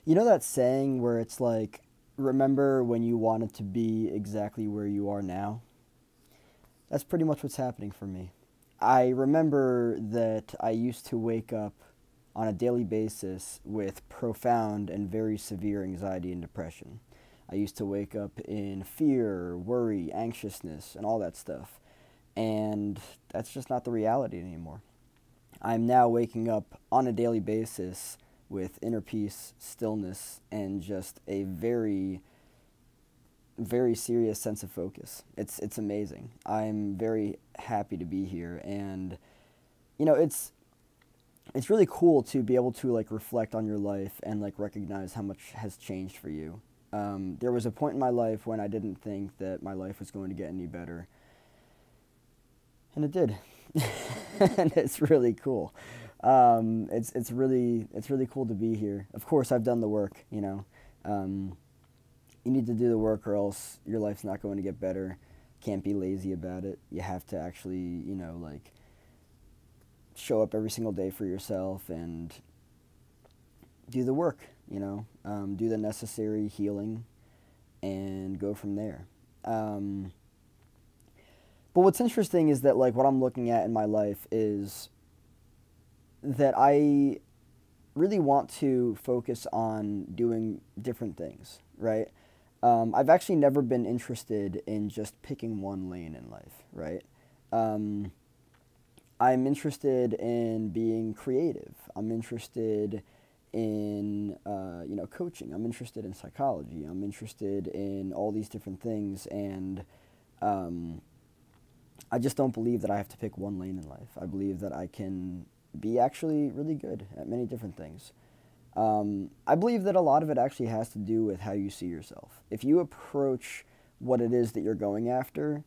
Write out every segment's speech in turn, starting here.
You know that saying where it's like, remember when you wanted to be exactly where you are now? That's pretty much what's happening for me. I remember that I used to wake up on a daily basis with profound and very severe anxiety and depression. I used to wake up in fear, worry, anxiousness, and all that stuff. And that's just not the reality anymore. I'm now waking up on a daily basis with inner peace, stillness, and just a very, very serious sense of focus. It's amazing. I'm very happy to be here, and you know, it's really cool to be able to like reflect on your life and like recognize how much has changed for you. There was a point in my life when I didn't think that my life was going to get any better, and it did. And it's really cool. It's really cool to be here. Of course, I've done the work. You need to do the work, or else your life's not going to get better. Can't be lazy about it. You have to actually, like show up every single day for yourself and do the work. Do the necessary healing and go from there. Um, but what's interesting is that like what I'm looking at in my life is that I really want to focus on doing different things, right? I've actually never been interested in just picking one lane in life, right? Um, I'm interested in being creative. I'm interested in coaching. I'm interested in psychology. I'm interested in all these different things, and um, I just don't believe that I have to pick one lane in life. I believe that I can be actually really good at many different things. I believe that a lot of it actually has to do with how you see yourself. If you approach what it is that you're going after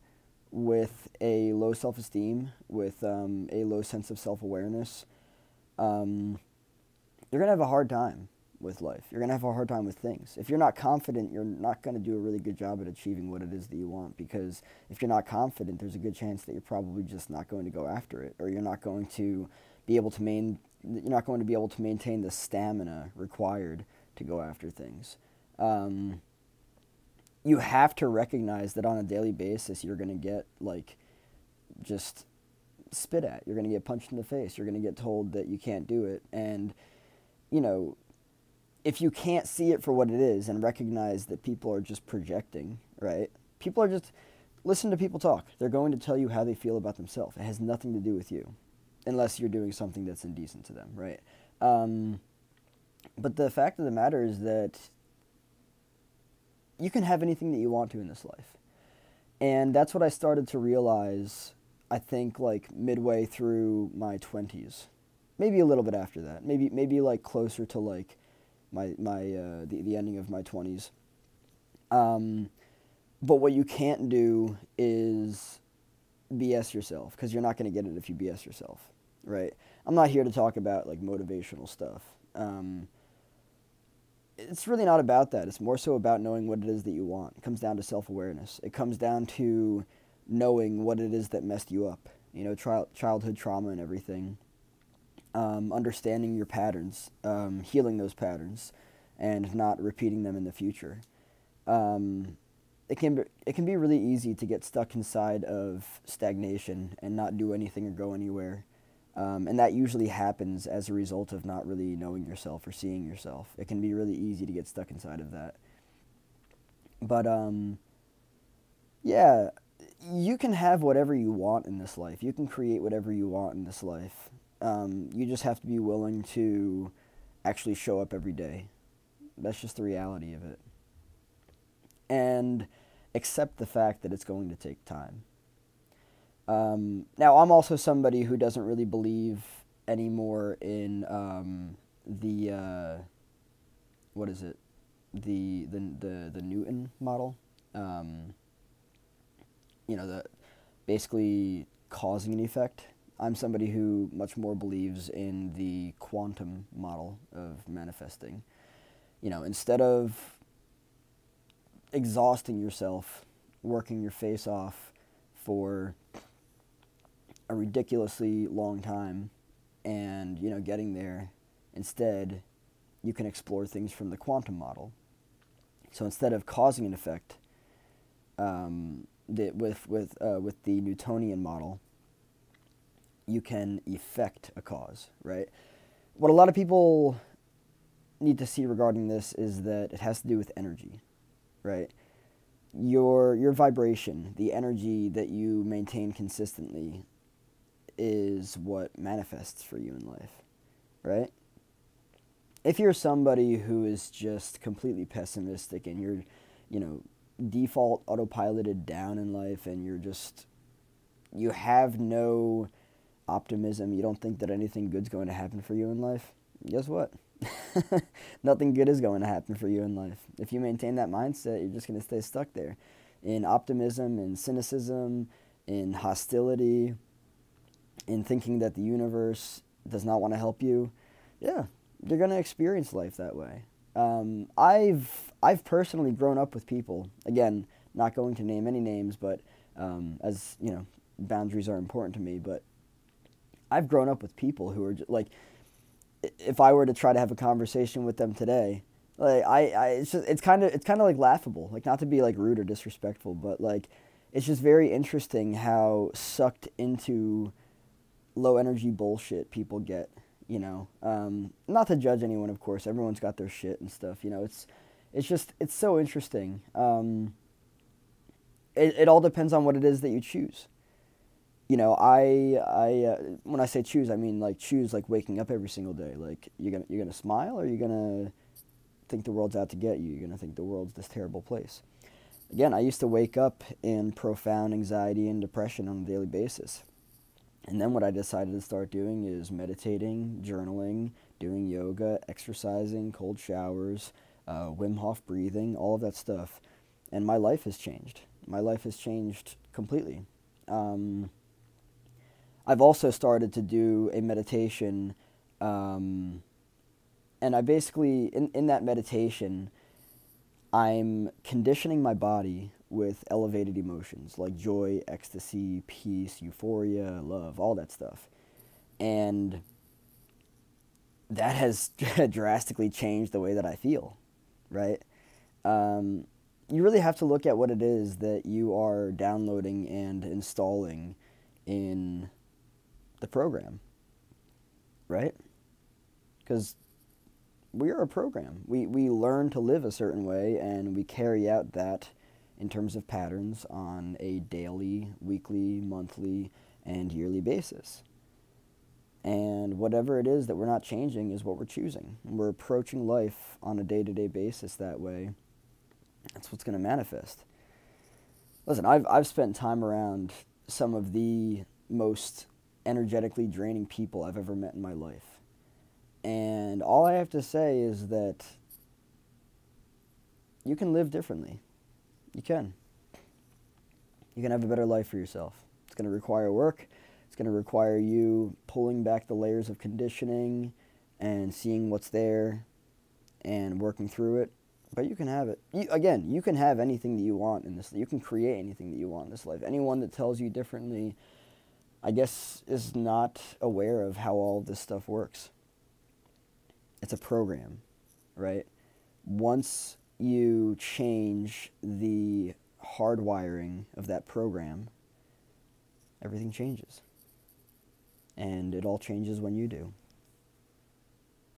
with a low self esteem, with a low sense of self awareness, um, you're going to have a hard time with life. You're going to have a hard time with things. If you're not confident, you're not going to do a really good job at achieving what it is that you want, because if you're not confident, there's a good chance that you're probably just not going to go after it, or you're not going to be able to maintain the stamina required to go after things. Um, you have to recognize that on a daily basis you're going to get like just spit at. You're going to get punched in the face. You're going to get told that you can't do it. And, you know, if you can't see it for what it is and recognize that people are just projecting, right? People are just, listen to people talk. They're going to tell you how they feel about themselves. It has nothing to do with you, unless you're doing something that's indecent to them, right? Um, but the fact of the matter is that you can have anything that you want to in this life. And that's what I started to realize, I think, like midway through my 20s. Maybe a little bit after that. Maybe like closer to like the ending of my 20s. Um, but what you can't do is BS yourself, because you're not going to get it if you BS yourself, right? I'm not here to talk about like motivational stuff. It's really not about that. It's more so about knowing what it is that you want. It comes down to self-awareness. It comes down to knowing what it is that messed you up. Childhood trauma and everything. Understanding your patterns, healing those patterns, and not repeating them in the future. Um, it can be really easy to get stuck inside of stagnation and not do anything or go anywhere. And that usually happens as a result of not really knowing yourself or seeing yourself. It can be really easy to get stuck inside of that. But yeah, you can have whatever you want in this life. You can create whatever you want in this life. You just have to be willing to actually show up every day. That's just the reality of it. And accept the fact that it's going to take time. Now, I'm also somebody who doesn't really believe anymore in what is it, the Newton model. Um, the basically causing an effect. I'm somebody who much more believes in the quantum model of manifesting. Instead of exhausting yourself, working your face off for a ridiculously long time and getting there, instead you can explore things from the quantum model. So instead of causing an effect, with the Newtonian model, you can effect a cause, right? What a lot of people need to see regarding this is that it has to do with energy, right? Your vibration, the energy that you maintain consistently, is what manifests for you in life, right? If you're somebody who is just completely pessimistic and you're, you know, default autopiloted down in life, and you have no optimism, you don't think that anything good's going to happen for you in life, guess what? Nothing good is going to happen for you in life. If you maintain that mindset, you're just going to stay stuck there in optimism, in cynicism, in hostility, in thinking that the universe does not want to help you. Yeah, you're going to experience life that way. I've personally grown up with people, again, not going to name any names, but as you know, boundaries are important to me, but I've grown up with people who are like, if I were to try to have a conversation with them today, like it's kind of like laughable, like, not to be like rude or disrespectful, but like, it's just very interesting how sucked into low energy bullshit people get, you know. Not to judge anyone, of course, everyone's got their shit and stuff, you know. It's so interesting. It all depends on what it is that you choose. You know, when I say choose, I mean like choose like waking up every single day. Like, you're gonna smile, or you're gonna think the world's out to get you. You're gonna think the world's this terrible place. Again, I used to wake up in profound anxiety and depression on a daily basis. And then what I decided to start doing is meditating, journaling, doing yoga, exercising, cold showers, Wim Hof breathing, all of that stuff. And my life has changed. My life has changed completely. I've also started to do a meditation, and I basically, in that meditation, I'm conditioning my body with elevated emotions like joy, ecstasy, peace, euphoria, love, all that stuff. And that has drastically changed the way that I feel, right? You really have to look at what it is that you are downloading and installing in the program, right? Because we are a program. We learn to live a certain way, and we carry out that in terms of patterns on a daily, weekly, monthly, and yearly basis. And whatever it is that we're not changing is what we're choosing. And we're approaching life on a day-to-day basis that way. That's what's going to manifest. Listen, I've spent time around some of the most energetically draining people I've ever met in my life. And all I have to say is that you can live differently. You can. You can have a better life for yourself. It's going to require work. It's going to require you pulling back the layers of conditioning and seeing what's there and working through it. But you can have it. You can have anything that you want in this. You can create anything that you want in this life. Anyone that tells you differently, I guess, is not aware of how all of this stuff works. It's a program, right? Once you change the hardwiring of that program, everything changes. And it all changes when you do.